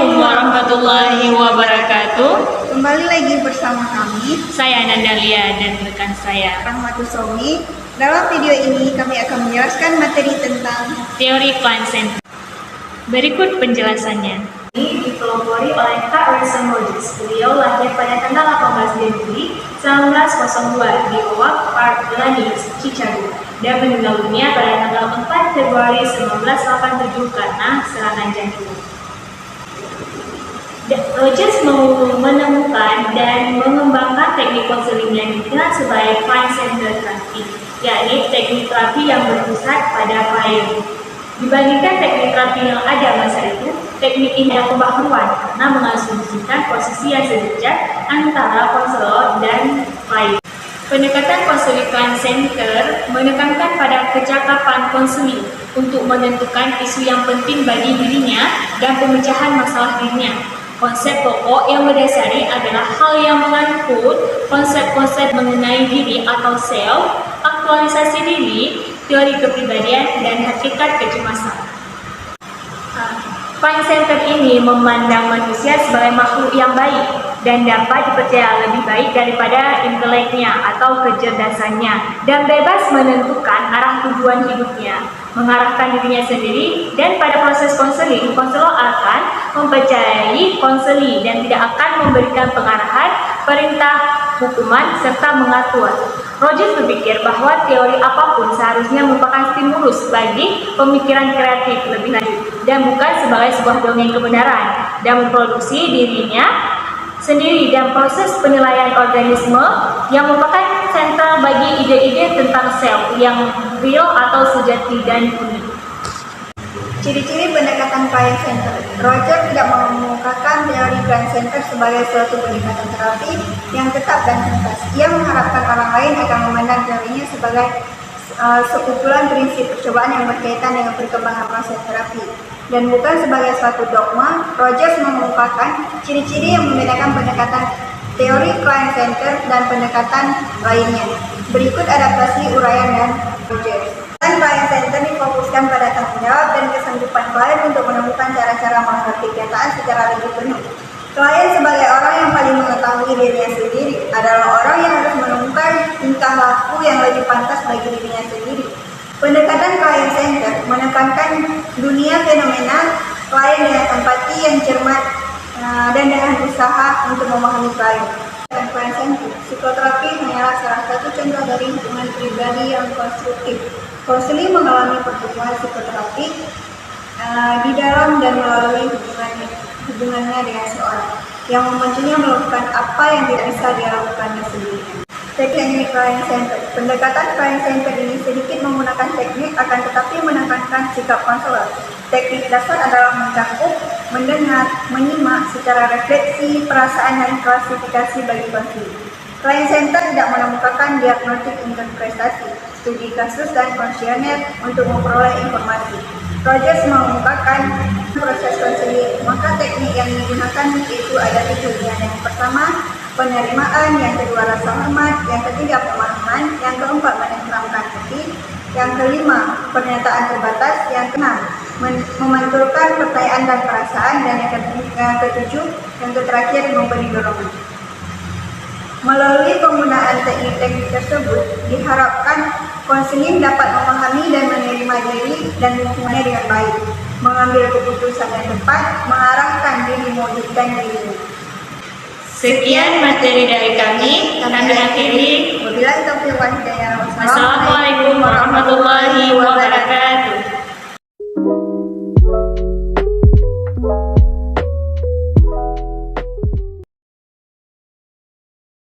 Assalamualaikum warahmatullahi wabarakatuh. Kembali lagi bersama kami, Saya Nandalia dan rekan saya. Rahmatul Somi. Dalam video ini kami akan menjelaskan materi tentang Teori Client Center. Berikut penjelasannya. Ini dipelopori oleh Kak Wilson Rogers. Beliau lahir pada tanggal 18 Januari 1902 di Oak Park, Illinois, Chicago, dan meninggal dunia pada tanggal 4 Februari 1987 karena serangan jantung. Rogers menemukan dan mengembangkan teknik konseling yang dikenal sebagai client-centered therapy, yakni teknik terapi yang berpusat pada klien. Dibandingkan teknik terapi yang ada masa itu, teknik ini ada pembaharuan karena mengasumsikan posisi yang sejajar antara konselor dan klien. Pendekatan konseling client center menekankan pada kecakapan konseling untuk menentukan isu yang penting bagi dirinya dan pemecahan masalah dirinya. Konsep pokok yang mendasari adalah hal yang mengangkut konsep-konsep mengenai diri atau self, aktualisasi diri, teori kepribadian, dan hakikat kecemasan. Client center ini memandang manusia sebagai makhluk yang baik dan dapat dipercaya lebih baik daripada inteleknya atau kecerdasannya, dan bebas menentukan arah tujuan hidupnya, mengarahkan dirinya sendiri, dan pada proses konseling, konselor akan mempercayai konseli dan tidak akan memberikan pengarahan, perintah, hukuman, serta mengatur. Rogers berpikir bahwa teori apapun seharusnya merupakan stimulus bagi pemikiran kreatif lebih lanjut dan bukan sebagai sebuah dongeng kebenaran, dan memproduksi dirinya sendiri dan proses penilaian organisme yang merupakan sentral bagi ide-ide tentang self yang real atau sejati dan unik. ciri-ciri pendekatan client center. Rogers tidak mengemukakan teori client center sebagai suatu pendekatan terapi yang tetap dan tuntas. Ia mengharapkan orang lain akan memandang teorinya sebagai sekumpulan prinsip percobaan yang berkaitan dengan perkembangan proses terapi dan bukan sebagai suatu dogma. Rogers mengemukakan ciri-ciri yang membedakan pendekatan teori client center dan pendekatan lainnya. Berikut adaptasi uraian dan Rogers. Client center difokuskan pada tanggung jawab dan kesanggupan klien untuk menemukan cara-cara menghadapi kenyataan secara lebih penuh. Klien sebagai orang yang paling mengetahui dirinya sendiri adalah orang yang harus menemukan tingkah laku yang lebih pantas bagi dirinya sendiri. Pendekatan client center menekankan dunia fenomena klien dengan empati yang cermat dan dengan usaha untuk memahami klien. Client center, psikoterapi hanyalah salah satu contoh dari hubungan pribadi yang konstruktif. Konseling mengalami pertumbuhan psikoterapi di dalam dan melalui hubungannya dengan seorang yang membantunya melakukan apa yang tidak bisa dia lakukan sendiri. Teknik client center. Pendekatan client center ini sedikit menggunakan teknik akan tetapi menekankan sikap konselor. Teknik dasar adalah mencakup, mendengar, menyimak secara refleksi, perasaan dan klasifikasi bagi konseling. Client center tidak menemukan diagnostik interpretasi, studi kasus dan kuesioner untuk memperoleh informasi. Rogers mengemukakan proses konseling, maka teknik yang digunakan itu ada 7. Yang pertama, penerimaan, yang kedua rasa hormat, yang ketiga pemahaman, yang keempat menenteramkan hati, yang kelima pernyataan terbatas, yang keenam memantulkan pertanyaan dan perasaan, dan yang ketujuh yang terakhir memberi dorongan. Melalui penggunaan teknik-teknik tersebut, diharapkan konseling dapat memahami dan menerima diri dan lingkungannya dengan baik, mengambil keputusan yang tepat, mengarahkan dirimu dan dirimu. Sekian materi dari kami akhiri. Wabillahi taufiq wal hidayah. Wassalamualaikum warahmatullahi wabarakatuh.